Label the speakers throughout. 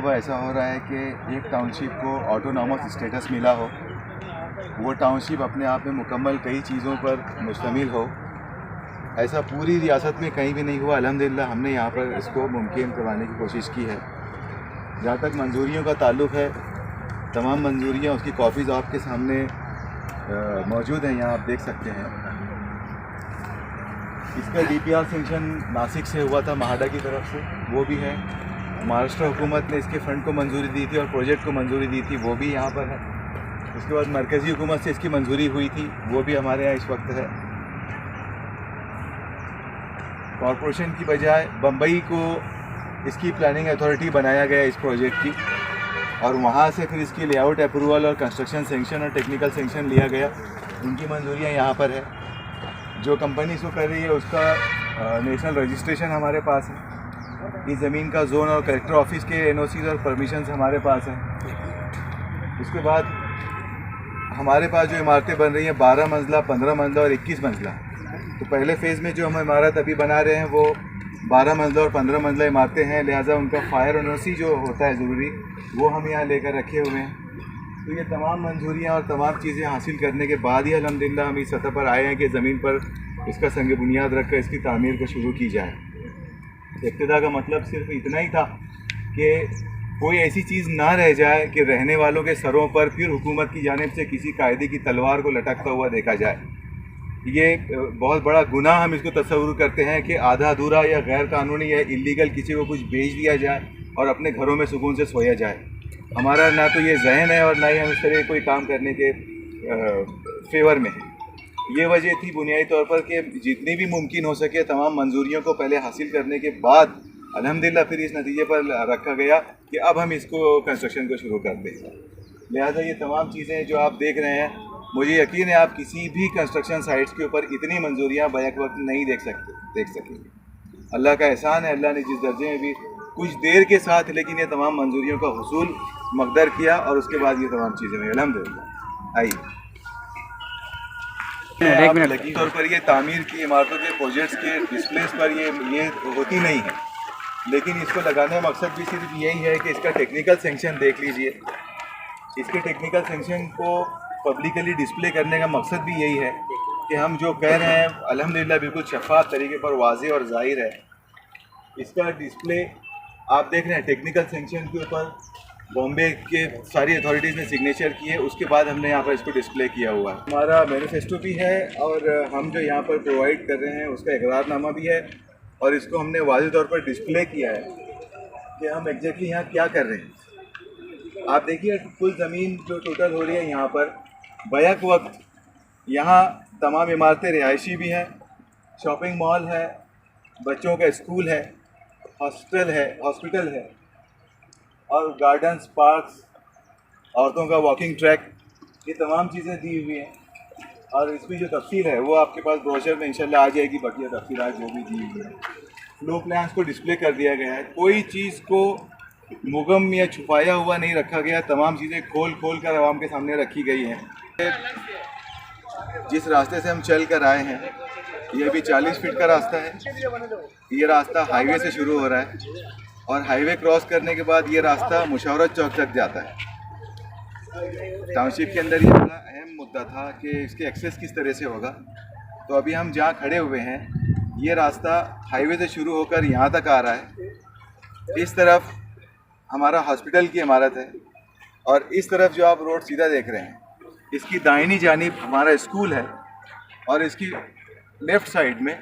Speaker 1: मरतबा ऐसा हो रहा है कि एक टाउनशिप को ऑटोनॉमस स्टेटस मिला हो, वो टाउनशिप अपने आप में मुकम्मल कई चीज़ों पर मुश्तमिल हो। ऐसा पूरी रियासत में कहीं भी नहीं हुआ। अल्हम्दुलिल्लाह हमने यहाँ पर इसको मुमकिन करवाने की कोशिश की है। जहाँ तक मंजूरियों का ताल्लुक़ है, तमाम मंजूरियाँ उसकी कॉपीज़ आपके सामने मौजूद हैं, यहाँ आप देख सकते हैं। इसका DPR सेंक्शन नासिक से हुआ था, महाडा की तरफ से, वो भी है। महाराष्ट्र हुकूमत ने इसके फ़ंड को मंजूरी दी थी और प्रोजेक्ट को मंजूरी दी थी, वो भी यहाँ पर है। उसके बाद मरकज़ी हुकूमत से इसकी मंजूरी हुई थी, वो भी हमारे यहाँ इस वक्त है। कॉरपोरेशन की बजाय बम्बई को इसकी प्लानिंग अथॉरिटी बनाया गया इस प्रोजेक्ट की, और वहाँ से फिर इसकी लेआउट अप्रूवल और कंस्ट्रक्शन सेंक्शन और टेक्निकल सेंक्शन लिया गया। उनकी मंजूरियाँ यहाँ पर है। जो कंपनी इसको कर रही है उसका नेशनल रजिस्ट्रेशन हमारे पास है। इस ज़मीन का जोन और कलेक्टर ऑफिस के NOCs और परमिशंस हमारे पास हैं। उसके बाद हमारे पास जो इमारतें बन रही हैं 12 मंजिला, 15 मंजिला और 21 मंजिला। तो पहले फ़ेज़ में जो हम इमारत अभी बना रहे हैं वो 12 मंजिला और 15 मंजिला इमारतें हैं, लिहाजा उनका फायर NOC जो होता है ज़रूरी, वो हम यहाँ लेकर रखे हुए हैं। तो ये तमाम मंजूरियाँ और तमाम चीज़ें हासिल करने के बाद ही अल्हम्दुलिल्लाह हम इस सतह पर आए हैं कि ज़मीन पर इसका संग बुनियाद रख कर इसकी तामीर को शुरू की जाए। इब्तिदा का मतलब सिर्फ इतना ही था कि कोई ऐसी चीज़ ना रह जाए कि रहने वालों के सरों पर फिर हुकूमत की जानिब से किसी कायदे की तलवार को लटकता हुआ देखा जाए। ये बहुत बड़ा गुनाह हम इसको तस्वुर करते हैं कि आधा अधूरा या गैर कानूनी या इल्लीगल किसी को कुछ बेच दिया जाए और अपने घरों में सुकून से सोया जाए। हमारा ना तो ये जहन है और ना ही हम इस तरह कोई काम करने के फेवर में हैं। ये वजह थी बुनियादी तौर पर कि जितनी भी मुमकिन हो सके तमाम मंजूरियों को पहले हासिल करने के बाद अल्हम्दुलिल्लाह फिर इस नतीजे पर रखा गया कि अब हम इसको कंस्ट्रक्शन को शुरू करते हैं। लिहाजा ये तमाम चीज़ें जो आप देख रहे हैं, मुझे यकीन है आप किसी भी कंस्ट्रक्शन साइट्स के ऊपर इतनी मंजूरियाँ बैक वक्त नहीं देख सकेंगे। अल्लाह का एहसान है, अल्लाह ने जिस दर्जे में भी कुछ देर के साथ लेकिन ये तमाम मंजूरियों का हुसूल मकदर किया और उसके बाद ये तमाम चीज़ें हुई अल्हम्दुलिल्लाह। आई लगी तौर पर ये तामीर की इमारतों के प्रोजेक्ट्स के डिस्प्लेस पर ये होती नहीं है, लेकिन इसको लगाने का मकसद भी सिर्फ यही है कि इसका टेक्निकल सेंक्शन देख लीजिए। इसके टेक्निकल सेंक्शन को पब्लिकली डिस्प्ले करने का मकसद भी यही है कि हम जो कह रहे हैं अल्हम्दुलिल्लाह बिल्कुल शफाफ तरीके पर वाज़ेह और ज़ाहिर है। इसका डिस्प्ले आप देख रहे हैं, टेक्निकल सेंक्शन के ऊपर बॉम्बे के सारी अथॉरिटीज़ ने सिग्नेचर किए, उसके बाद हमने यहाँ पर इसको डिस्प्ले किया हुआ है। हमारा मैनिफेस्टो भी है और हम जो यहाँ पर प्रोवाइड कर रहे हैं उसका इकरारनामा भी है, और इसको हमने वाज़ेह तौर पर डिस्प्ले किया है कि हम एग्जैक्टली यहाँ क्या कर रहे हैं। आप देखिए कुल ज़मीन जो टोटल हो रही है यहाँ पर बैक वक्त, यहाँ तमाम इमारतें रिहायशी भी हैं, शॉपिंग मॉल है, बच्चों का स्कूल है, हॉस्पिटल है और गार्डन्स, पार्क्स, औरतों का वॉकिंग ट्रैक, ये तमाम चीज़ें दी हुई हैं। और इसमें जो तफसील है वो आपके पास ब्रोशर में इंशाल्लाह आ जाएगी, बकिया तफसीलात जो भी दी हुई है। फ्लो प्लान्स को डिस्प्ले कर दिया गया है, कोई चीज़ को मुगम या छुपाया हुआ नहीं रखा गया, तमाम चीज़ें खोल कर आवाम के सामने रखी गई हैं। जिस रास्ते से हम चल कर आए हैं ये अभी 40 फीट का रास्ता है। ये रास्ता हाईवे से शुरू हो रहा है और हाईवे क्रॉस करने के बाद ये रास्ता मुशावरत चौक तक जाता है। टाउनशिप के अंदर ये बड़ा अहम मुद्दा था कि इसके एक्सेस किस तरह से होगा। तो अभी हम जहाँ खड़े हुए हैं ये रास्ता हाईवे से शुरू होकर यहाँ तक आ रहा है। इस तरफ हमारा हॉस्पिटल की इमारत है और इस तरफ जो आप रोड सीधा देख रहे हैं इसकी दाहिनी जानिब हमारा स्कूल है और इसकी लेफ़्ट साइड में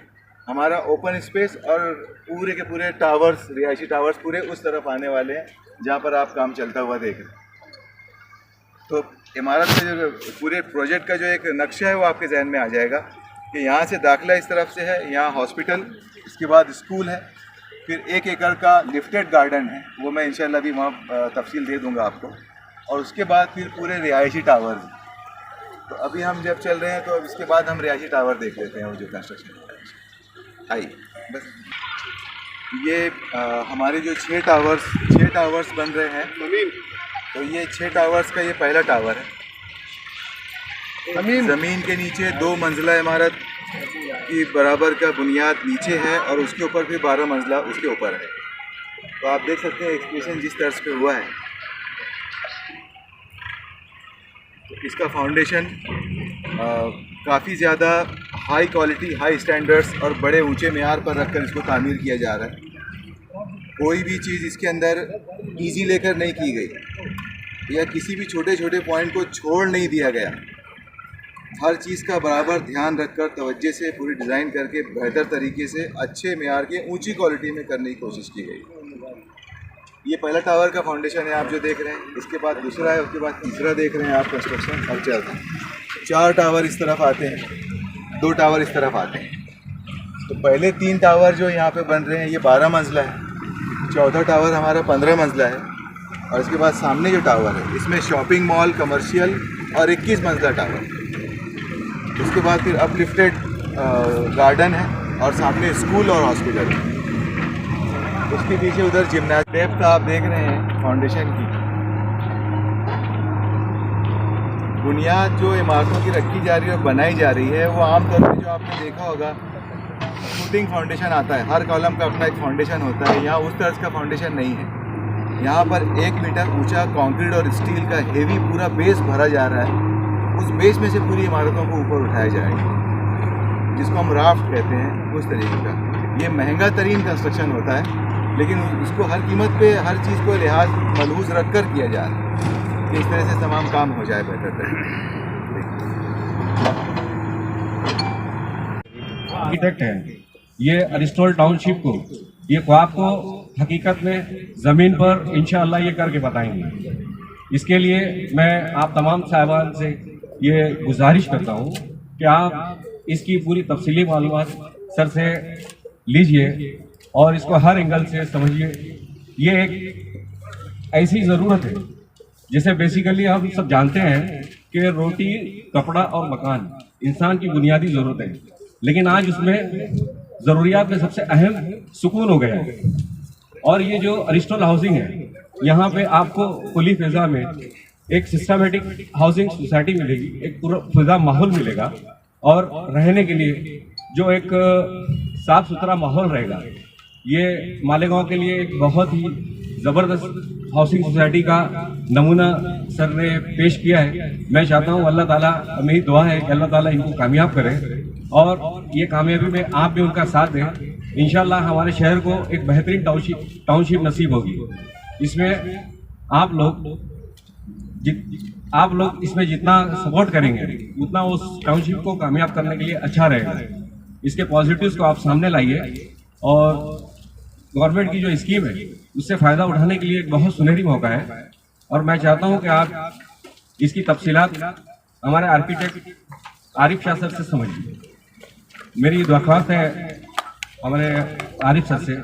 Speaker 1: हमारा ओपन स्पेस और पूरे के पूरे टावर्स, रिहायशी टावर्स पूरे उस तरफ आने वाले हैं जहाँ पर आप काम चलता हुआ देख रहे हैं। तो इमारत का जो पूरे प्रोजेक्ट का जो एक नक्शा है वो आपके जहन में आ जाएगा कि यहाँ से दाखिला इस तरफ से है, यहाँ हॉस्पिटल, इसके बाद स्कूल है, फिर 1 एकड़ का लिफ्टेड गार्डन है, वो मैं इंशाल्लाह भी वहाँ तफसील दे दूँगा आपको, और उसके बाद फिर पूरे रिहायशी टावर्स। तो अभी हम जब चल रहे हैं तो अब इसके बाद हम रिहायशी टावर देख लेते हैं वो जो कंस्ट्रक्शन। आइए बस ये हमारे जो 6 टावर्स बन रहे हैं, तो ये 6 टावर्स का ये पहला टावर है। ज़मीन के नीचे 2 मंजिला इमारत की बराबर का बुनियाद नीचे है और उसके ऊपर फिर 12 मंजिला उसके ऊपर है। तो आप देख सकते हैं एक्सप्रेशन जिस तर्ज पे हुआ है। तो इसका फाउंडेशन काफ़ी ज़्यादा हाई क्वालिटी, हाई स्टैंडर्ड्स और बड़े ऊंचे मेयार पर रखकर इसको तामीर किया जा रहा है। कोई भी चीज़ इसके अंदर इजी लेकर नहीं की गई या किसी भी छोटे छोटे पॉइंट को छोड़ नहीं दिया गया। हर चीज़ का बराबर ध्यान रखकर तवज्जो से पूरी डिज़ाइन करके बेहतर तरीके से अच्छे मेयार के ऊंची क्वालिटी में करने की कोशिश की गई। ये पहला टावर का फाउंडेशन है आप जो देख रहे हैं, इसके बाद दूसरा है, उसके बाद तीसरा देख रहे हैं आप कंस्ट्रक्शन। और चलता है 4 टावर इस तरफ आते हैं, 2 टावर इस तरफ आते हैं। तो पहले 3 टावर जो यहाँ पे बन रहे हैं ये 12 मंजिला है, चौथा टावर हमारा 15 मंजिला है, और इसके बाद सामने जो टावर है इसमें शॉपिंग मॉल, कमर्शियल और 21 मंजिला टावर। उसके बाद फिर अपलिफ्टेड गार्डन है और सामने स्कूल और हॉस्पिटल है। उसके पीछे उधर जिम्नास्ट डेप्थ आप देख रहे हैं फाउंडेशन की। बुनियाद जो इमारतों की रखी जा रही है और बनाई जा रही है वो आमतौर पर जो आपने देखा होगा फुटिंग फाउंडेशन आता है, हर कॉलम का अपना एक फाउंडेशन होता है। यहाँ उस तरह का फाउंडेशन नहीं है। यहाँ पर 1 मीटर ऊंचा कंक्रीट और स्टील का हेवी पूरा बेस भरा जा रहा है। उस बेस में से पूरी इमारतों को ऊपर उठाया जाएगा, जिसको हम राफ्ट कहते हैं, उस तरीके का। ये महंगा तरीन कंस्ट्रक्शन होता है, लेकिन उसको हर कीमत पे हर चीज़ को लिहाज मलहूज रख कर किया जा रहा है कि इस तरह से तमाम काम हो जाए बेहतर तरीके।
Speaker 2: आर्किटेक्ट है ये अरिस्टोल टाउनशिप को, ये ख्वाब को हकीकत में ज़मीन पर इंशाअल्लाह ये करके बताएंगे। इसके लिए मैं आप तमाम साहिबान से ये गुजारिश करता हूँ कि आप इसकी पूरी तफसीली मालूमात सर से लीजिए और इसको हर एंगल से समझिए। ये एक ऐसी ज़रूरत है जिसे बेसिकली हम सब जानते हैं कि रोटी, कपड़ा और मकान इंसान की बुनियादी ज़रूरत है, लेकिन आज उसमें ज़रूरियात में सबसे अहम सुकून हो गया है। और ये जो अरिस्टोल हाउसिंग है, यहाँ पे आपको खुली फिजा में एक सिस्टमेटिक हाउसिंग सोसाइटी मिलेगी, एक पूरा फिजा माहौल मिलेगा और रहने के लिए जो एक साफ सुथरा माहौल रहेगा। ये मालेगांव के लिए एक बहुत ही ज़बरदस्त हाउसिंग सोसाइटी का नमूना सर ने पेश किया है। मैं चाहता हूँ अल्लाह ताला, मेरी दुआ है कि अल्लाह ताला इनको कामयाब करे और ये कामयाबी में आप भी उनका साथ दें। इंशाल्लाह हमारे शहर को एक बेहतरीन टाउनशिप नसीब होगी। इसमें आप लोग इसमें जितना सपोर्ट करेंगे उतना उस टाउनशिप को कामयाब करने के लिए अच्छा रहेगा। इसके पॉजिटिव्स को आप सामने लाइए और गवर्नमेंट की जो स्कीम है उससे फ़ायदा उठाने के लिए एक बहुत सुनहरी मौका है। और मैं चाहता हूं कि आप इसकी तफसीलात हमारे आर्किटेक्ट आरिफ शाह सर से समझिए। मेरी दरख्वास्त है हमारे आरिफ सर से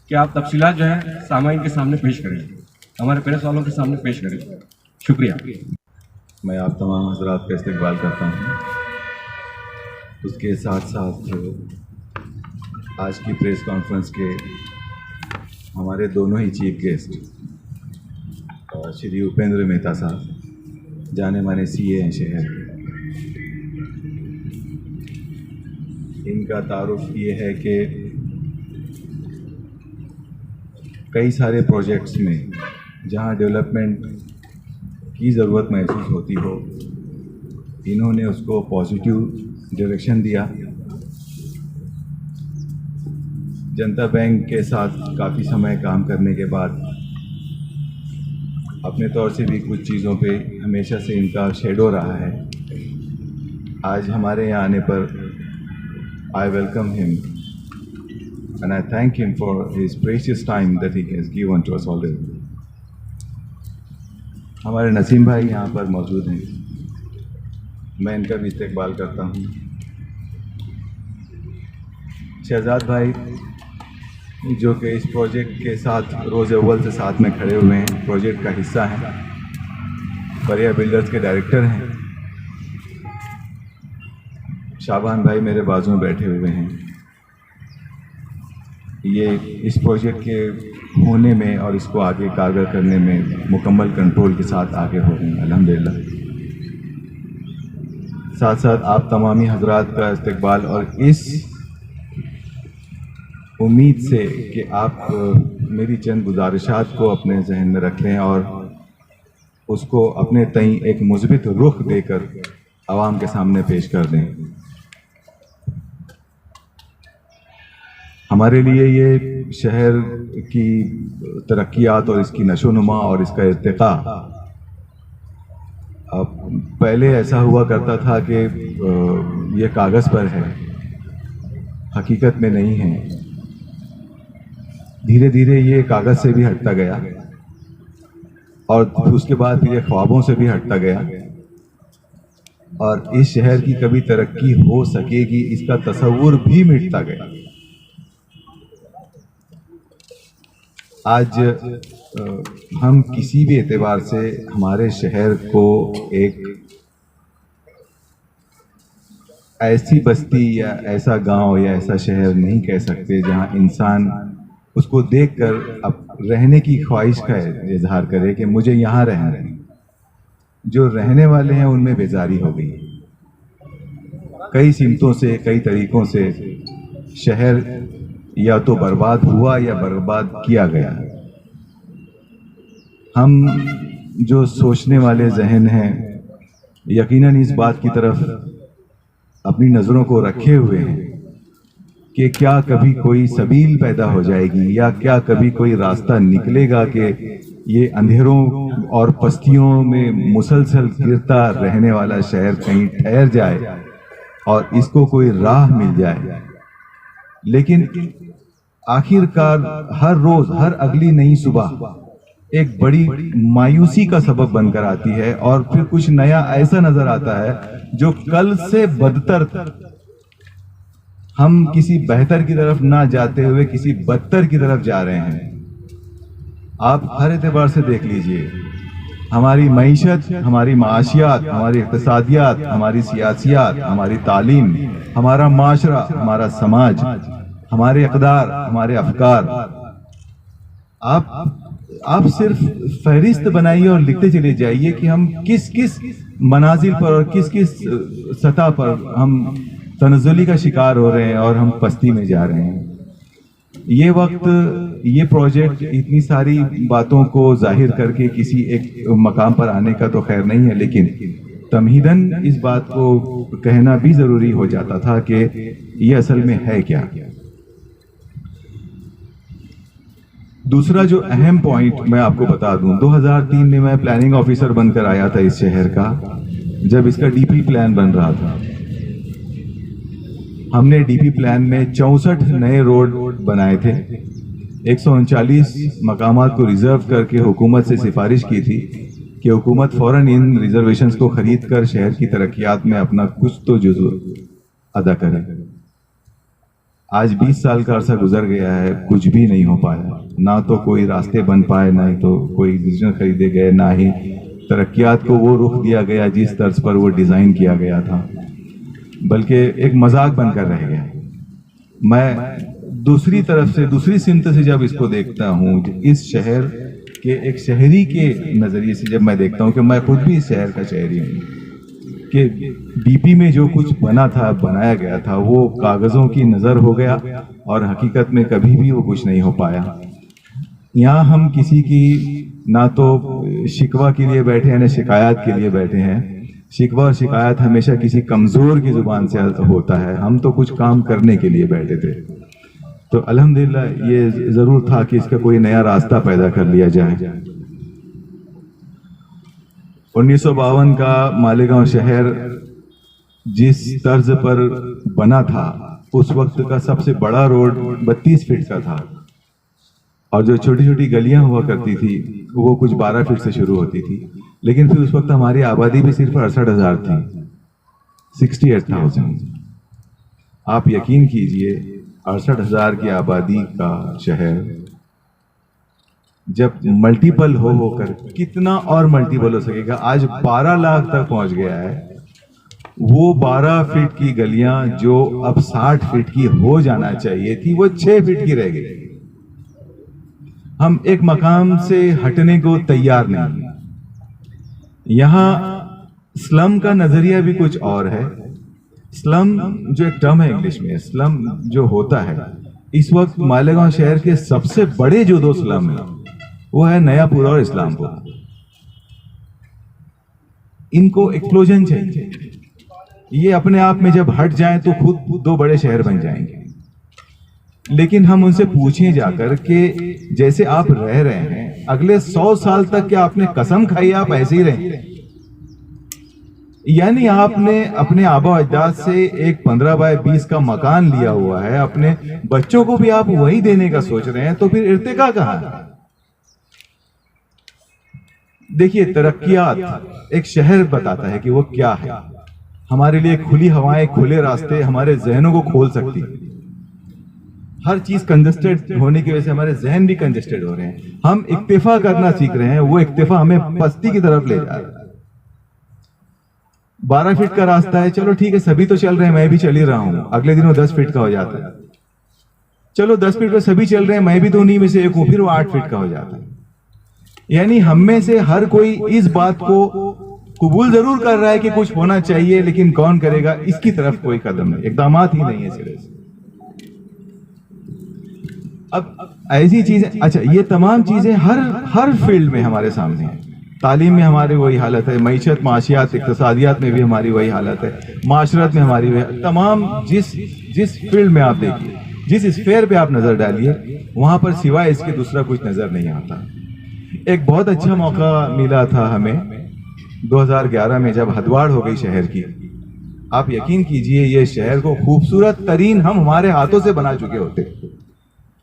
Speaker 2: कि आप तफसीलात जो है सामाइन के सामने पेश करें, हमारे प्रेस वालों के सामने पेश करें। शुक्रिया।
Speaker 3: मैं आप तमाम हजरात का इस्तकबाल करता हूँ। उसके साथ साथ आज की प्रेस कॉन्फ्रेंस के हमारे दोनों ही चीफ गेस्ट श्री उपेंद्र मेहता साहब, जाने माने सीए हैं शहर के। इनका तारुफ ये है कि कई सारे प्रोजेक्ट्स में जहाँ डेवलपमेंट की ज़रूरत महसूस होती हो, इन्होंने उसको पॉजिटिव डायरेक्शन दिया। जनता बैंक के साथ काफ़ी समय काम करने के बाद अपने तौर से भी कुछ चीज़ों पे हमेशा से इनका शेडो रहा है। आज हमारे यहाँ आने पर I welcome him and I thank him for his precious time that he has given to us already. हमारे नसीम भाई यहाँ पर मौजूद हैं, मैं इनका भी इस्तकबाल करता हूँ। शहजाद भाई जो कि इस प्रोजेक्ट के साथ रोज़ अव्वल से साथ में खड़े हुए हैं, प्रोजेक्ट का हिस्सा हैं, परिया बिल्डर्स के डायरेक्टर हैं। शाबान भाई मेरे बाजू में बैठे हुए हैं। ये इस प्रोजेक्ट के होने में और इसको आगे कारगर करने में मुकम्मल कंट्रोल के साथ आगे हो रहे हैं अल्हम्दुलिल्लाह। साथ साथ आप तमामी हजरात का इस्तकबाल और इस उम्मीद से कि आप मेरी चंद गुजारिशात को अपने जहन में रख लें और उसको अपने तई एक मुस्बित रुख देकर आवाम के सामने पेश कर दें। हमारे लिए ये शहर की तरक्कियात और इसकी नशोनुमा और इसका इर्तिका, अब पहले ऐसा हुआ करता था कि ये कागज़ पर है, हकीकत में नहीं है। धीरे धीरे ये कागज़ से भी हटता गया और उसके बाद फिर ये ख्वाबों से भी हटता गया और इस शहर की कभी तरक्की हो सकेगी इसका तसव्वुर भी मिटता गया। आज हम किसी भी एतबार से हमारे शहर को एक ऐसी बस्ती या ऐसा गांव या ऐसा शहर नहीं कह सकते जहां इंसान उसको देखकर अब रहने की ख्वाहिश का इजहार करे कि मुझे यहाँ रहना है। जो रहने वाले हैं उनमें बेजारी हो गई। कई सिमतों से, कई तरीकों से शहर या तो बर्बाद हुआ या बर्बाद किया गया। हम जो सोचने वाले जहन हैं यकीनन इस बात की तरफ अपनी नज़रों को रखे हुए हैं कि क्या कभी कोई सबील पैदा हो जाएगी या क्या कभी कोई रास्ता निकलेगा कि ये अंधेरों और पस्तियों में मुसलसल गिरता रहने वाला शहर कहीं ठहर जाए और इसको कोई राह मिल जाए। लेकिन आखिरकार हर रोज, हर अगली नई सुबह एक बड़ी मायूसी का सबब बनकर आती है और फिर कुछ नया ऐसा नजर आता है जो कल से बदतर था। हम किसी बेहतर की तरफ ना जाते हुए किसी बदतर की तरफ जा रहे हैं। आप हर एतबार से देख लीजिए, हमारी मईशत, हमारी माशियात, हमारी इक़्तिसादियात, हमारी सियासियात, हमारी तालीम, हमारा माशरा, हमारा समाज, हमारे इक़दार, हमारे अफकार, आप सिर्फ फहरिस्त बनाइए और लिखते चले जाइए कि हम किस किस मनाजिल पर और किस किस सतह पर हम तनज़्ज़ुली का शिकार हो रहे हैं और हम पस्ती में जा रहे हैं। ये वक्त, ये प्रोजेक्ट इतनी सारी बातों को जाहिर करके किसी एक मकाम पर आने का तो खैर नहीं है, लेकिन तमहीदन इस बात को कहना भी ज़रूरी हो जाता था कि ये असल में है क्या। दूसरा जो अहम पॉइंट मैं आपको बता दूं, 2003 में मैं प्लानिंग ऑफिसर बनकर आया था इस शहर का, जब इसका डीपी प्लान बन रहा था। हमने डीपी प्लान में 64 नए रोड बनाए थे। 139 मकामात को रिजर्व करके हुकूमत से सिफारिश की थी कि हुकूमत फ़ौरन इन रिजर्वेशंस को खरीद कर शहर की तरक्कियात में अपना कुछ तो जुज़्व अदा करे। आज 20 साल का अरसा गुजर गया है, कुछ भी नहीं हो पाया। ना तो कोई रास्ते बन पाए, ना ही तो कोई डिसीजन खरीदे गए, ना ही तरक्कियात को वो रुख दिया गया जिस तर्ज पर वो डिज़ाइन किया गया था, बल्कि एक मजाक बनकर रह गया। मैं दूसरी तरफ से, दूसरी सिमत से जब इसको देखता हूँ, इस शहर के एक शहरी के नज़रिए से जब मैं देखता हूँ कि मैं खुद भी इस शहर का शहरी हूँ, कि डीपी में जो कुछ बना था, बनाया गया था, वो कागज़ों की नज़र हो गया और हकीकत में कभी भी वो कुछ नहीं हो पाया। यहाँ हम किसी की ना तो शिकवा के लिए बैठे हैं ना शिकायत के लिए बैठे हैं। शिकवा और शिकायत हमेशा किसी कमज़ोर की ज़ुबान से होता है। हम तो कुछ काम करने के लिए बैठे थे, तो अल्हम्दुलिल्लाह ये ज़रूर था कि इसका कोई नया रास्ता पैदा कर लिया जाए। 1952 का मालेगांव शहर जिस तर्ज पर बना था, उस वक्त का सबसे बड़ा रोड 32 फीट का था और जो छोटी छोटी गलियां हुआ करती थी वो कुछ 12 फीट से शुरू होती थी। लेकिन फिर उस वक्त हमारी आबादी भी सिर्फ 68,000 थी, 68,000। आप यकीन कीजिए, 68,000 की आबादी का शहर जब मल्टीपल होकर कितना और मल्टीपल हो सकेगा। आज 12 लाख तक पहुंच गया है। वो 12 फीट की गलियां जो अब 60 फीट की हो जाना चाहिए थी, वो 6 फीट की रह गई। हम एक मकाम से हटने को तैयार नहीं। यहाँ स्लम का नजरिया भी कुछ और है। स्लम जो एक टर्म है इंग्लिश में, स्लम जो होता है इस वक्त मालेगांव शहर के सबसे बड़े जो दो स्लम है वो है नयापुर और इस्लामपुर। इनको एक्सप्लोजन चाहिए। ये अपने आप में जब हट जाएं तो खुद दो बड़े शहर बन जाएंगे। लेकिन हम उनसे पूछें जाकर कि जैसे आप रह रहे हैं अगले 100 साल तक क्या आपने कसम खाई आप ऐसे ही रहें? यानी आपने अपने आबा अजदाद से एक 15 बाय 20 का मकान लिया हुआ है, अपने बच्चों को भी आप वही देने का सोच रहे हैं, तो फिर इर्तिका कहां है? देखिए, तरक्कियात एक शहर बताता है कि वो क्या है। हमारे लिए खुली हवाएं, खुले रास्ते हमारे जहनों को खोल सकती है। हर चीज कंजेस्टेड होने की वजह से हमारे जहन भी कंजेस्टेड हो रहे हैं। हम इक्तिफा करना सीख रहे हैं, वो इक्तिफा हमें पस्ती की तरफ ले जा रहा है। 12 फीट का रास्ता है, चलो ठीक है, सभी तो चल रहे हैं, मैं भी चल ही रहा हूं। अगले दिन वो 10 फीट का हो जाता है। चलो 10 फीट पे सभी चल रहे हैं, मैं भी तो उन्हीं में से एक हूं, फिर वो 8 फीट का हो जाता है। यानी हम में से हर कोई इस बात को कबूल जरूर कर रहा है कि कुछ होना चाहिए, लेकिन कौन करेगा इसकी तरफ कोई कदम नहीं, इकदामात ही नहीं है सिरे से। अब ऐसी चीजें, अच्छा ये तमाम चीजें हर फील्ड में हमारे सामने है। तालीम में हमारी वही हालत है, मईशत, माशियात, इक्तिसादियात में भी हमारी वही हालत है, माशरत में हमारी वही, तमाम जिस फील्ड में आप देखिए, जिस स्फेयर पे आप नजर डालिए, वहां पर सिवाय इसके दूसरा कुछ नजर नहीं आता। एक बहुत अच्छा मौका मिला था हमें 2011 में, जब हदवाड़ हो गई शहर की। आप यकीन कीजिए, ये शहर को खूबसूरत तरीन हम हमारे हाथों से बना चुके होते,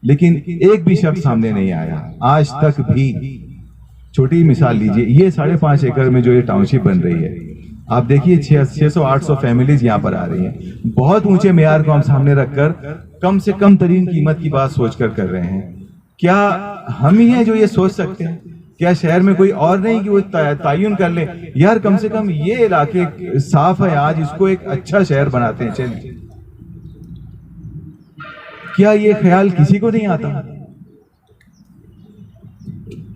Speaker 3: लेकिन एक भी शख्स सामने नहीं आया आज तक भी। छोटी मिसाल लीजिए, ये 5.5 एकड़ में जो ये टाउनशिप बन रही है, आप देखिए 600-800 फैमिलीज यहाँ पर आ रही हैं। बहुत ऊंचे मेयार को हम सामने रखकर कम से कम तरीन कीमत की बात सोचकर कर रहे हैं। क्या हम ही हैं जो ये सोच सकते हैं? क्या शहर में कोई और नहीं कि वो तायुन कर ले, यार कम से कम ये इलाके साफ है आज, इसको एक अच्छा शहर बनाते हैं, चलिए। क्या ये ख्याल किसी को नहीं आता?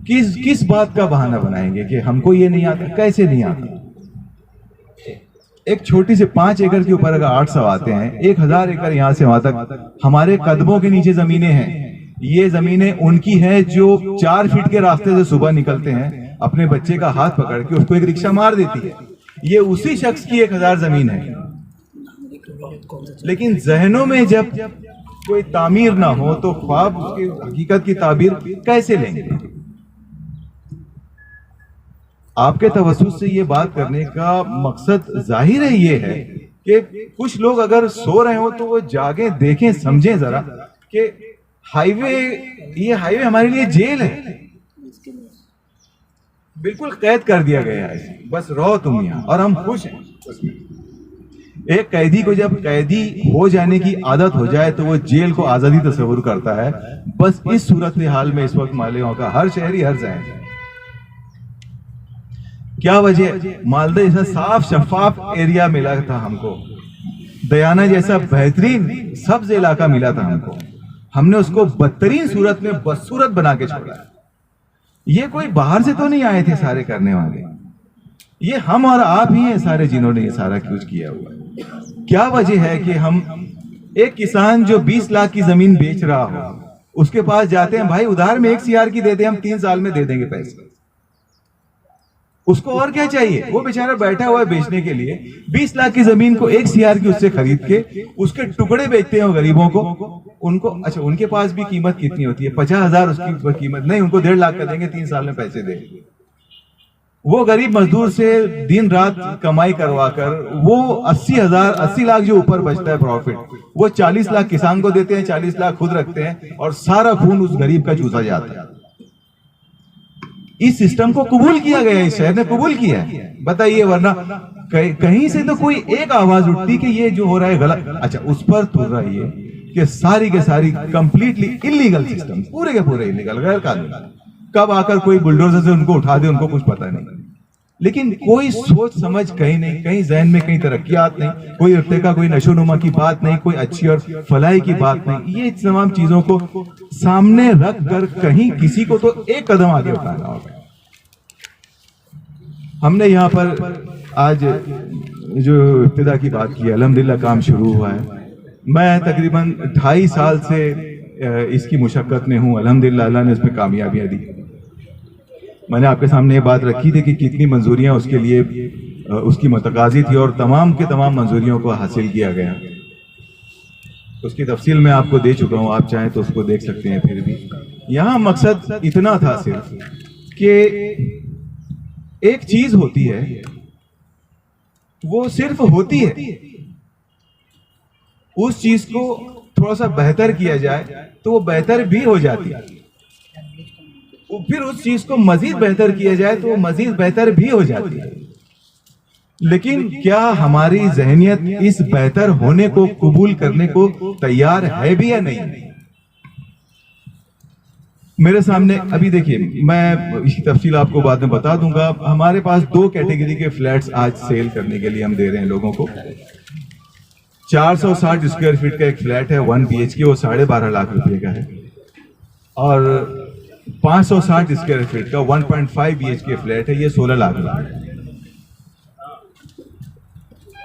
Speaker 3: किस बात का बहाना बनाएंगे कि हमको ये नहीं आता? कैसे नहीं आता? एक छोटी से 5 एकड़ के ऊपर अगर 800 आते हैं, 1000 एकड़ यहां से वहां तक हमारे कदमों के नीचे जमीनें हैं। ये जमीनें उनकी हैं जो 4 फीट के रास्ते से सुबह निकलते हैं, अपने बच्चे का हाथ पकड़ के उसको एक रिक्शा मार देती है। ये उसी शख्स की 1000 जमीन है। लेकिन जहनों में जब कोई तामीर ना हो तो ख्वाब उसकी हकीकत की ताबीर कैसे लेंगे? आपके तवज्जुह से ये बात करने का मकसद जाहिर है ये है कि कुछ लोग अगर सो रहे हो तो वो जागे, देखें, समझें जरा कि ये हाईवे हमारे लिए जेल है, बिल्कुल कैद कर दिया गया है। बस रहो तुम यहाँ और हम खुश हैं उसमें। एक कैदी को जब कैदी हो जाने की आदत हो जाए तो वो जेल को आजादी तस्वुर करता है। बस इस सूरत हाल में इस वक्त मालेगांव का हर शहरी हर जहन है। क्या वजह? मालदा जैसा साफ शफाफ एरिया मिला था हमको, दयाना जैसा बेहतरीन सब्ज इलाका मिला था हमको, हमने उसको बदतरीन सूरत में बदसूरत बना के छोड़ा। ये कोई बाहर से तो नहीं आए थे सारे करने वाले, ये हम और आप ही हैं सारे जिन्होंने ये सारा कुछ किया हुआ है। क्या वजह है कि हम एक किसान जो 20 लाख की जमीन बेच रहा हो उसके पास जाते हैं, भाई उधार में 1 CR की दे दे, हम 3 साल में दे देंगे पैसे। उसको और क्या चाहिए? वो बेचारा बैठा हुआ है बेचने के लिए, 20 लाख की जमीन को 1 CR की उससे खरीद के उसके टुकड़े बेचते हैं वो गरीबों को। उनको अच्छा, उनके पास भी कीमत कितनी होती है? 50,000 उसकी कीमत नहीं, उनको 1.5 लाख का देंगे, 3 साल में पैसे देंगे। वो गरीब मजदूर से दिन रात कमाई करवा कर वो 80 लाख जो ऊपर बचता है प्रॉफिट, वो 40 लाख किसान को देते हैं, 40 लाख खुद रखते हैं और सारा खून उस गरीब का चूसा जाता है। इस सिस्टम को कबूल किया गया है, इस शहर ने कबूल किया है, बताइए। वरना कहीं से तो कोई एक आवाज उठती कि ये जो हो रहा है गलत। अच्छा, उस पर तुल रही है कि सारी के सारी कंप्लीटली इलीगल सिस्टम, पूरे के पूरे इलीगल, गैर कानूनी। कब आकर कोई बुलडोजर से उनको उठा दे उनको कुछ पता नहीं। लेकिन कोई सोच समझ कहीं नहीं, कहीं जहन में कहीं तरक्कियात नहीं, कोई इर्तिका, कोई नशोनुमा की बात नहीं, कोई अच्छी और फलाई की बात नहीं। ये तमाम चीजों को सामने रख कर कहीं किसी को तो एक कदम आगे उठाना होगा। हमने यहाँ पर आज जो इब्तिदा की बात की, अल्हम्दुलिल्लाह काम शुरू हुआ है। मैं तकरीबन 2.5 साल से इसकी मुशक्क़त में हूँ। अल्हम्दुलिल्लाह अल्लाह ने इसमें कामयाबियाँ दी। मैंने आपके सामने ये बात रखी थी कि कितनी मंजूरियाँ उसके लिए उसकी मतकाज़ी थी और तमाम के तमाम मंजूरियों को हासिल किया गया। उसकी तफसील मैं आपको दे चुका हूँ, आप चाहें तो उसको देख सकते हैं। फिर भी यहाँ मकसद इतना था सिर्फ कि एक चीज होती है, वो सिर्फ होती है, उस चीज को थोड़ा सा बेहतर किया जाए तो वो बेहतर भी हो जाती है, फिर उस चीज को मजीद बेहतर किया जाए तो वो मजीद बेहतर भी हो जाती है। लेकिन क्या हमारी जहनियत इस बेहतर होने को कबूल करने को तैयार है भी या नहीं? मेरे सामने अभी देखिए, मैं इसकी तफसील आपको बाद में बता दूंगा। हमारे पास 2 कैटेगरी के फ्लैट्स आज सेल करने के लिए हम दे रहे हैं लोगों को। 460 स्क्वायर फीट का एक फ्लैट है 1 BHK, वो 12.5 लाख रुपए का है। और 560 स्क्वायर फीट का 1.5 BHK फ्लैट है, ये 16 लाख रुपए।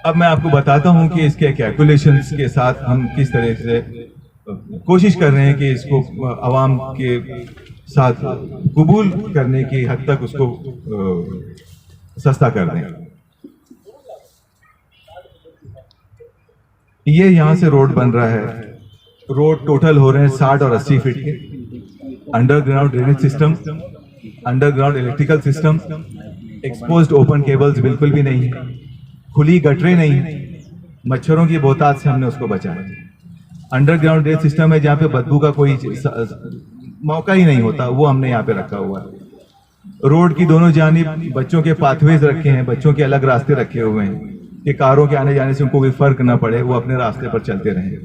Speaker 3: अब मैं आपको बताता हूं कि इसके कैलकुलेशंस के साथ हम किस तरह से कोशिश कर रहे हैं कि इसको आवाम के साथ कबूल करने की हद तक उसको सस्ता कर दें। ये यहां से रोड बन रहा है। रोड टोटल हो रहे हैं 60 और 80 फीट के। Underground drainage system, underground electrical system, exposed open cables बिल्कुल भी नहीं, खुली गटरें नहीं, मच्छरों की बहुतायत से हमने उसको बचाया। अंडरग्राउंड ड्रेनेज सिस्टम है जहाँ पे बदबू का कोई मौका ही नहीं होता, वो हमने यहाँ पे रखा हुआ है। रोड की दोनों जानिब बच्चों के पाथवेज रखे हैं, बच्चों के अलग रास्ते रखे हुए हैं कि कारों के आने जाने से उनको कोई फर्क ना पड़े, वो अपने रास्ते पर चलते रहें।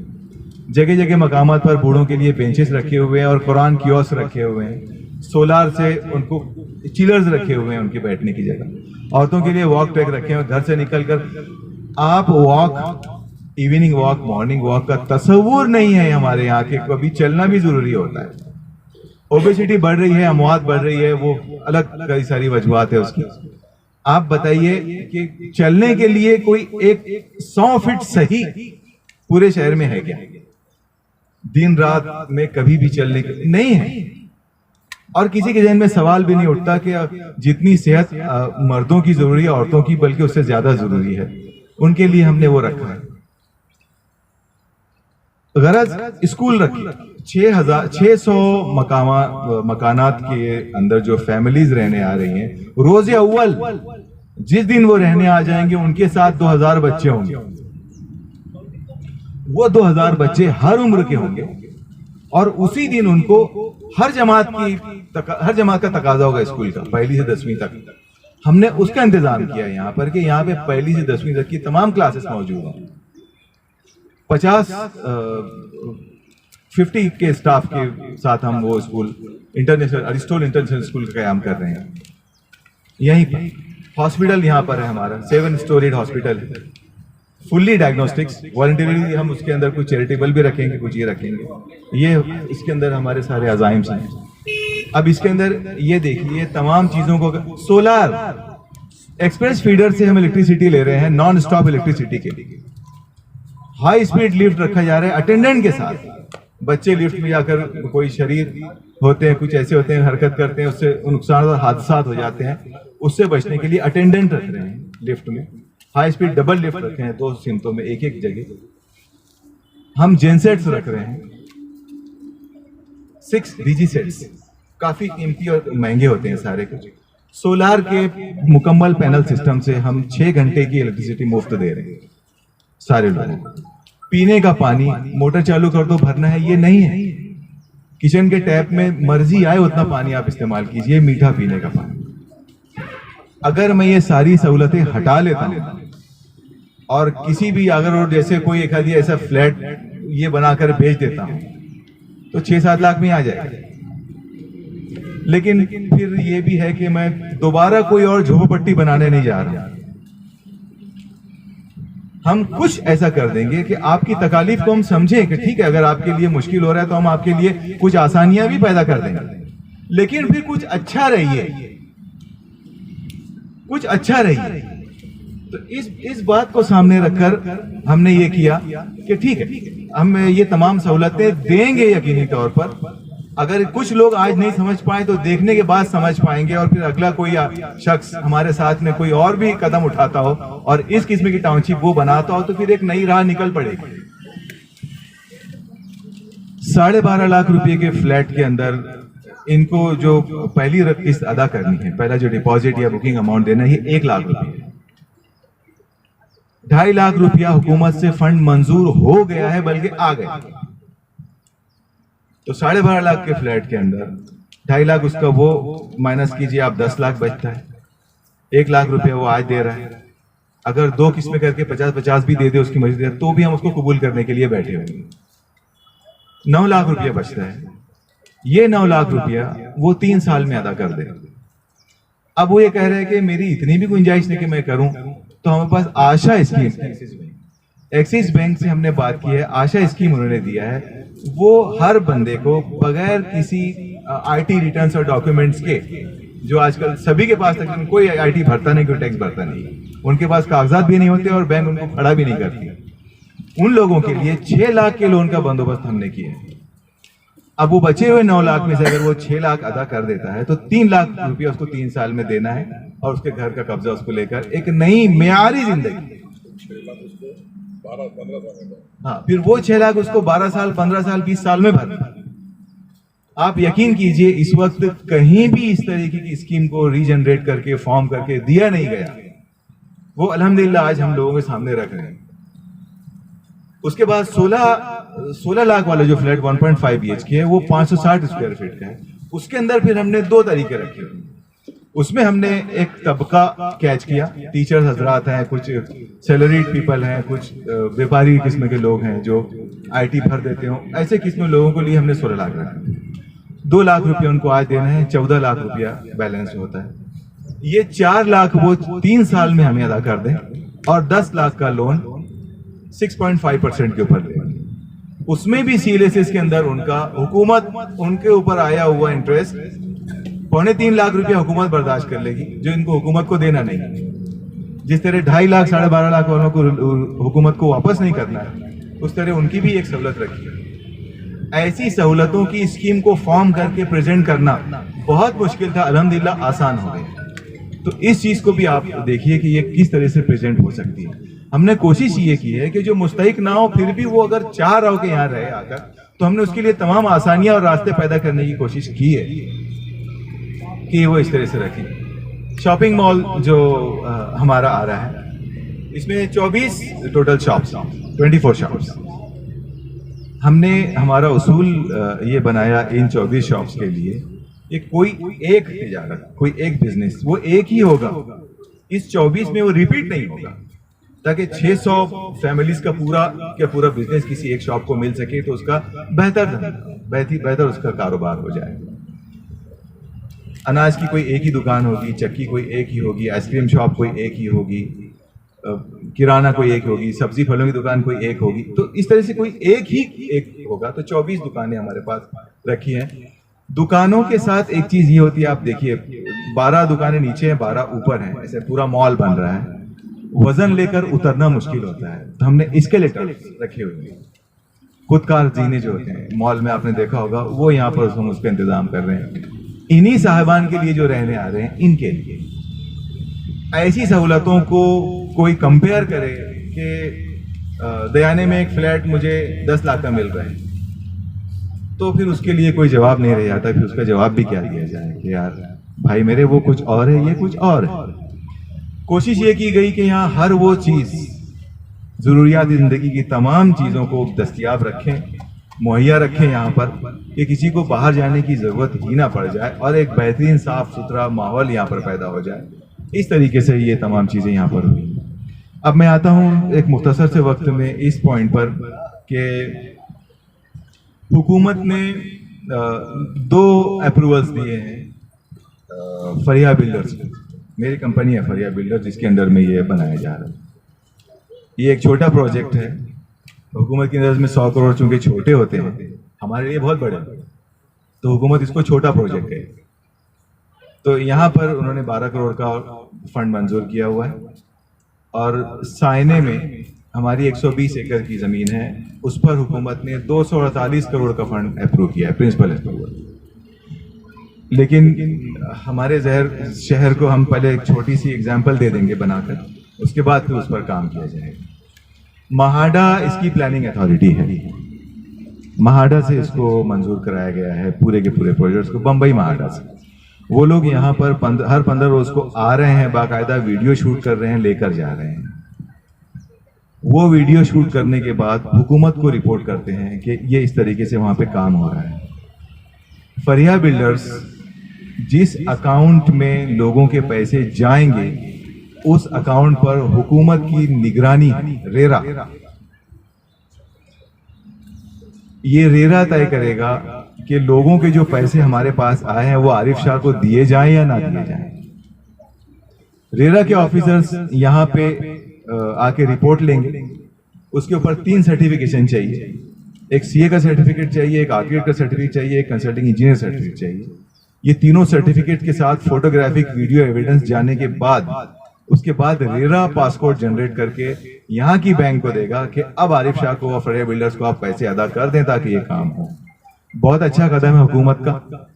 Speaker 3: जगह जगह मकामात पर बूढ़ों के लिए बेंचेस रखे हुए हैं और कुरान कियोस्क रखे हुए हैं। सोलार से उनको चिलर्स रखे हुए हैं उनके बैठने की जगह। औरतों के लिए वॉक ट्रैक रखे हैं। घर से निकलकर आप walk, evening walk, morning walk का तस्वुर नहीं है हमारे यहाँ के। कभी चलना भी जरूरी होता है। ओबेसिटी बढ़ रही है, अमवात बढ़ रही है, वो अलग कई सारी वजूहात है उसकी। आप बताइए कि चलने के लिए कोई एक 100 फीट सही पूरे शहर में है क्या? दिन रात में कभी भी चलने के नहीं है। और किसी के जहन में सवाल भी नहीं उठता कि जितनी सेहत मर्दों की जरूरी है औरतों की, बल्कि उससे ज्यादा जरूरी है। उनके लिए हमने वो रखा है। गरज स्कूल रखी, 600 मकानात के अंदर जो फैमिलीज रहने आ रही हैं, रोजे अव्वल जिस दिन वो रहने आ जाएंगे उनके साथ 2000 बच्चे होंगे। वो 2000 बच्चे हर उम्र के होंगे और उसी दिन उनको हर जमात का तकाजा होगा स्कूल का, 1ली से 10वीं तक। हमने उसका इंतजाम किया यहाँ पर कि यहाँ पे 1ली से 10वीं तक की तमाम क्लासेस मौजूद हैं। 50 के स्टाफ के साथ हम वो स्कूल इंटरनेशनल अरिस्टोल इंटरनेशनल स्कूल का कायम कर रहे हैं। यहीं पर हॉस्पिटल यहाँ पर है हमारा, 7 स्टोरीड हॉस्पिटल है, फुल्ली डायग्नोस्टिक्स। वॉलंटियरली हम उसके अंदर कुछ चैरिटेबल भी रखेंगे, कुछ ये रखेंगे। ये इसके अंदर हमारे सारे अजाइम्स हैं। अब इसके अंदर ये देखिए तमाम चीजों को, सोलार एक्सप्रेस फीडर से हम इलेक्ट्रिसिटी ले रहे हैं, नॉन स्टॉप इलेक्ट्रिसिटी के लिए। हाई स्पीड लिफ्ट रखा जा रहा है अटेंडेंट के साथ। बच्चे लिफ्ट में जाकर कोई शरीर होते हैं, कुछ ऐसे होते हैं, हरकत करते हैं, उससे नुकसान और हादसात हो जाते हैं। उससे बचने के लिए अटेंडेंट रख रहे हैं लिफ्ट में। हाई स्पीड डबल लिफ्ट रखे हैं 2 सिमतों में, एक जगह। हम जेनसेट्स रख रहे हैं, 6 DG सेट्स, काफी कीमती और महंगे होते हैं सारे कुछ। सोलार के मुकम्मल पैनल सिस्टम से हम 6 घंटे की इलेक्ट्रिसिटी मुफ्त दे रहे हैं सारे लोगों को। पीने का पानी मोटर चालू कर दो, भरना है ये नहीं है। किचन के टैप में मर्जी आए उतना पानी आप इस्तेमाल कीजिए, मीठा पीने का पानी। अगर मैं ये सारी सहूलतें हटा लेता हूं और किसी भी अगर जैसे कोई एक आधी ऐसा फ्लैट ये बनाकर बेच देता हूं तो 6-7 लाख में आ जाएगा। लेकिन फिर ये भी है कि मैं दोबारा कोई और झोपड़पट्टी बनाने नहीं जा रहा। हम कुछ ऐसा कर देंगे कि आपकी तकालीफ को हम समझें कि ठीक है, अगर आपके लिए मुश्किल हो रहा है तो हम आपके लिए कुछ आसानियां भी पैदा कर देंगे। लेकिन फिर कुछ अच्छा रहिए, कुछ अच्छा रहिए। तो इस बात को सामने रखकर हमने ये किया कि ठीक है, हम ये तमाम सहूलतें देंगे यकीनी तौर पर। अगर कुछ लोग आज नहीं समझ पाए तो देखने के बाद समझ पाएंगे, और फिर अगला कोई शख्स हमारे साथ में कोई और भी कदम उठाता हो और इस किस्म की टाउनशिप वो बनाता हो तो फिर एक नई राह निकल पड़ेगी। 12.5 लाख रुपए के फ्लैट के अंदर इनको जो पहली किस्त अदा करनी है, पहला जो डिपॉजिट या बुकिंग अमाउंट देना है, ये 1 लाख रुपए है। 2.5 लाख रुपया हुकूमत से फंड मंजूर हो गया है, बल्कि आ गया। तो 12.5 लाख के फ्लैट के अंदर 2.5 लाख उसका वो माइनस कीजिए आप, 10 लाख बचता है। 1 लाख रुपया वो आज दे रहा है। अगर 2 किस्में करके 50-50 भी दे दे उसकी मर्जी तो भी हम उसको कबूल करने के लिए बैठे होंगे। 9 लाख रुपया बचता है। ये 9 लाख रुपया वो 3 साल में अदा कर दे। अब वो ये कह रहे हैं कि मेरी इतनी भी गुंजाइश नहीं कि मैं करूं, तो हमारे पास आशा स्कीम, एक्सिस बैंक से हमने बात की है, आशा स्कीम उन्होंने दिया है। वो हर बंदे को बगैर किसी आईटी रिटर्न्स और डॉक्यूमेंट्स के, जो आजकल सभी के पास तकरीबन कोई आईटी भरता नहीं, कोई टैक्स भरता नहीं, उनके पास कागजात भी नहीं होते और बैंक उनको खड़ा भी नहीं करती, उन लोगों के लिए 6 लाख के लोन का बंदोबस्त हमने किया है। अब वो बचे हुए 9 लाख में से अगर वो 6 लाख अदा कर देता है तो 3 लाख रुपया उसको 3 साल में देना है, और उसके घर का कब्जा उसको लेकर एक नई मियारी जिंदगी। हाँ, फिर वो 6 लाख उसको 12 साल, 15 साल, 20 साल में भरना। आप यकीन कीजिए इस वक्त कहीं भी इस तरीके की स्कीम को रीजनरेट करके फॉर्म करके दिया नहीं गया। वो अल्हम्दुलिल्लाह आज हम लोगों के सामने रख रहे हैं। उसके बाद 16 लाख वाला जो फ्लैट 1.5 BHK है वो 560 स्क्वायर फीट का है। उसके अंदर फिर हमने 2 तरीके रखे। उसमें हमने एक तबका कैच किया, टीचर्स हजरात हैं, कुछ सैलरीड पीपल हैं, कुछ व्यापारी किस्म के लोग हैं जो आईटी भर देते हो, ऐसे किस्म लोगों के लिए हमने 16 लाख रखा। 2 लाख रुपया उनको आज देना है, 14 लाख रुपया बैलेंस होता है। ये 4 लाख वो 3 साल में हमें अदा कर दें, और 10 लाख का लोन 6.5% के ऊपर दें। उसमें भी सीएलएसएस के अंदर उनका हुकूमत उनके ऊपर आया हुआ इंटरेस्ट 3.25 लाख रुपया हुकूमत बर्दाश्त कर लेगी, जो इनको हुकूमत को देना नहीं। जिस तरह 2.5 लाख 12.5 लाख वालों को हुकूमत को वापस नहीं करना है, उस तरह उनकी भी एक सहूलत रखी है। ऐसी सहूलतों की स्कीम को फॉर्म करके प्रेजेंट करना बहुत मुश्किल था, अल्हम्दुलिल्लाह आसान हो गया। तो इस चीज को भी आप देखिए कि ये किस तरह से प्रेजेंट हो सकती है। हमने कोशिश ये की है कि जो मुस्तहिक ना हो, फिर भी वो अगर चाह रहा हो कि यहाँ रहे आकर, तो हमने उसके लिए तमाम आसानियां और रास्ते पैदा करने की कोशिश की है कि वो इस तरह से रखें। शॉपिंग मॉल जो हमारा आ रहा है, इसमें 24 टोटल शॉप्स, 24 शॉप्स। हमने हमारा उसूल ये बनाया इन 24 शॉप्स के लिए, ये कोई एक तिजारत, कोई एक बिजनेस वो एक ही होगा, इस 24 में वो रिपीट नहीं होगा, ताकि 600 फैमिलीज का पूरा बिजनेस किसी एक शॉप को मिल सके, तो उसका बेहतर उसका कारोबार हो जाए। अनाज की कोई एक ही दुकान होगी, चक्की कोई एक ही होगी, आइसक्रीम शॉप कोई एक ही होगी, किराना कोई एक होगी, सब्जी फलों की दुकान कोई एक होगी। तो इस तरह से कोई एक होगा। तो 24 दुकानें हमारे पास रखी हैं। दुकानों के साथ एक चीज ये होती है, आप देखिए 12 दुकानें नीचे हैं, 12 ऊपर हैं, ऐसे पूरा मॉल बन रहा है। वजन लेकर उतरना मुश्किल होता है, तो हमने एस्केलेटर रखे हुए हैं। खुदकार जीने जो होते हैं मॉल में, आपने देखा होगा, वो यहाँ पर हम उसका इंतजाम कर रहे हैं। इन्हीं साहिबान के लिए जो रहने आ रहे हैं, इनके लिए ऐसी सहूलतों को कोई कंपेयर करे कि दयाने में एक फ्लैट मुझे 10 लाख का मिल रहा है, तो फिर उसके लिए कोई जवाब नहीं रह जाता। फिर उसका जवाब भी क्या दिया जाए कि यार भाई मेरे वो कुछ और है, ये कुछ और है। कोशिश ये की गई कि यहाँ हर वो चीज़, ज़रूरियात ज़िंदगी की तमाम चीज़ों को दस्तयाब रखें, मुहैया रखें यहाँ पर, कि किसी को बाहर जाने की ज़रूरत ही ना पड़ जाए, और एक बेहतरीन साफ़ सुथरा माहौल यहाँ पर पैदा हो जाए। इस तरीके से ये तमाम चीज़ें यहाँ पर हुई। अब मैं आता हूँ एक मुख्तसर से वक्त में इस पॉइंट पर कि हुकूमत ने 2 अप्रूवल्स दिए हैं फरिया बिल्डर्स को। मेरी कंपनी है फरिया बिल्डर, जिसके अंदर में ये बनाया जा रहा है। ये एक छोटा प्रोजेक्ट है, हुकूमत की नज़र में 100 करोड़ चूँकि छोटे होते हैं, हमारे लिए बहुत बड़े, तो हुकूमत इसको छोटा प्रोजेक्ट है। तो यहाँ पर उन्होंने 12 करोड़ का फंड मंजूर किया हुआ है। और साइने में हमारी 120 एकड़ की ज़मीन है, उस पर हुकूमत ने 248 करोड़ का फंड अप्रूव किया है, प्रिंसिपल अप्रूवल। लेकिन हमारे शहर को हम पहले एक छोटी सी एग्जांपल दे देंगे बनाकर, उसके बाद फिर उस पर काम किया जाएगा। महाडा इसकी प्लानिंग अथॉरिटी है, महाडा से इसको मंजूर कराया गया है पूरे के पूरे प्रोजेक्ट्स को, बम्बई महाडा से। वो लोग यहाँ पर हर 15 रोज को आ रहे हैं, बाकायदा वीडियो शूट कर रहे हैं, लेकर जा रहे हैं। वो वीडियो शूट करने के बाद हुकूमत को रिपोर्ट करते हैं कि ये इस तरीके से वहाँ पे काम हो रहा है। फरिया बिल्डर्स जिस अकाउंट में लोगों के पैसे जाएंगे, उस अकाउंट पर हुकूमत की निगरानी, रेरा, ये रेरा तय करेगा कि लोगों के जो पैसे हमारे पास आए हैं वो आरिफ शाह को दिए जाएं या ना दिए जाएं। रेरा के ऑफिसर्स यहाँ पे आके रिपोर्ट लेंगे, उसके ऊपर 3 सर्टिफिकेशन चाहिए, एक सीए का सर्टिफिकेट चाहिए, एक आर्किटेक्ट का सर्टिफिकेट चाहिए, एक कंसल्टिंग इंजीनियर सर्टिफिकेट चाहिए। ये तीनों सर्टिफिकेट के साथ फोटोग्राफिक वीडियो एविडेंस जाने के बाद, उसके बाद रेरा पासपोर्ट जनरेट करके यहाँ की बैंक को देगा कि अब आरिफ शाह को और फरिया बिल्डर्स को आप पैसे अदा कर दें ताकि ये काम हो। बहुत अच्छा कदम है हुकूमत का,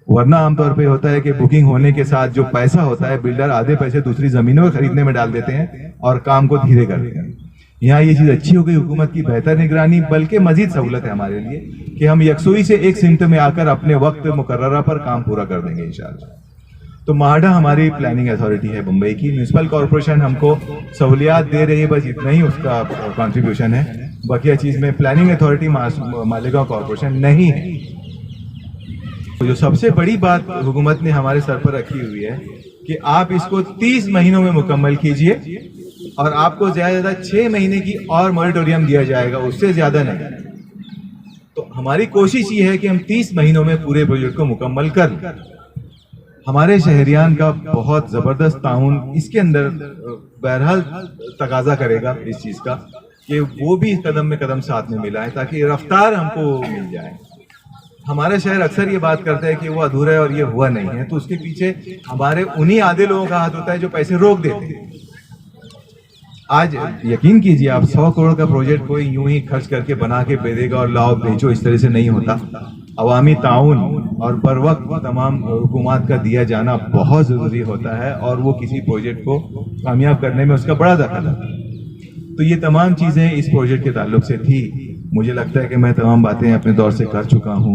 Speaker 3: वरना आमतौर पे होता है कि बुकिंग होने के साथ जो पैसा होता है, बिल्डर आधे पैसे दूसरी जमीनों को खरीदने में डाल देते हैं और काम को धीरे करते हैं। यहाँ ये चीज अच्छी हो गई, हुकूमत की बेहतर निगरानी, बल्कि मजीद सहूलत है हमारे लिए कि हम यकसुई से एक सिमत में आकर अपने वक्त मुकर्ररा पर काम पूरा कर देंगे इंशाअल्लाह। तो महाडा हमारी प्लानिंग अथॉरिटी है मुंबई की, म्यूनिसिपल कॉरपोरेशन हमको सहूलियात दे रही है, बस इतना ही उसका कंट्रीब्यूशन है। बकिया चीज में प्लानिंग अथॉरिटी मालेगांव कॉरपोरेशन नहीं है। तो जो सबसे बड़ी बात हुकूमत ने हमारे सर पर रखी हुई है कि आप इसको 30 महीनों में मुकम्मल कीजिए और आपको ज्यादा 6 महीने की और मॉरिटोरियम दिया जाएगा, उससे ज्यादा नहीं। तो हमारी कोशिश ये है कि हम 30 महीनों में पूरे प्रोजेक्ट को मुकम्मल कर लें। हमारे शहरियान का बहुत जबरदस्त ताउन इसके अंदर बहरहाल तकाजा करेगा इस चीज का कि वो भी कदम में कदम साथ में मिलाएं ताकि रफ्तार हमको मिल जाए। हमारा शहर अक्सर ये बात करता है कि वो अधूरा है और ये हुआ नहीं है, तो उसके पीछे हमारे उन्हीं आधे लोगों का हाथ होता है जो पैसे रोक देते हैं। आज यकीन कीजिए आप, 100 करोड़ का प्रोजेक्ट कोई यूं ही खर्च करके बना के दे देगा और लाओ बेचो, इस तरह से नहीं होता। अवामी ताउन और बर वक्त तमाम हुकूमत का दिया जाना बहुत जरूरी होता है और वो किसी प्रोजेक्ट को कामयाब करने में उसका बड़ा दखल है। तो ये तमाम चीजें इस प्रोजेक्ट के ताल्लुक से थी। मुझे लगता है कि मैं तमाम बातें अपने दौर से कर चुका हूँ।